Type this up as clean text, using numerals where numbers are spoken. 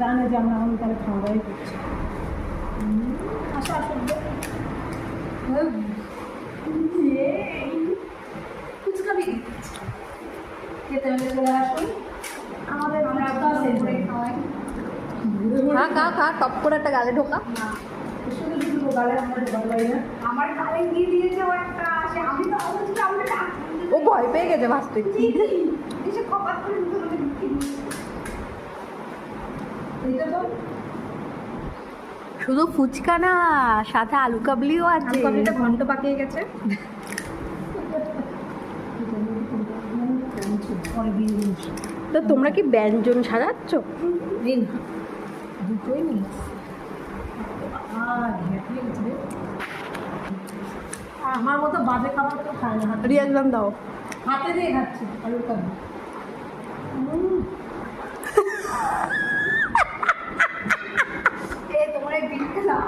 জানে যে আমরা এখন তাহলে খাওয়া দাওয়াই করছি। আসো আসো ফুচকাবি খেতে হলে চলে আসুন আমাদের ফুচকা সেন্টারে খাওয়াই। খা খা খা, টপ করে একটা গালে ঢোকা। না শুধু শুধু গালে আমরা ঢোকাতে পারি না। আমার গালে গিয়ে দিয়েছে ও একটা আসে, আমি তো বলছি আমরা ও ভয় পেয়ে গেছে ভাসতে। এসে কপাল করে এইটা তো শুধু ফুচকা না, সাথে আলু কাবলিও আছে। কপিটা ঘন্ট পাকিয়ে গেছে। তো তোমরা কি ব্যঞ্জন সাজাচ্ছ? এই না দুটোই মিক্স। আমার মতো বাজে খাবার তো খায় না। রিয়াজলাম দাও। হাতে দিয়ে খাচ্ছি আলুর কাবলি।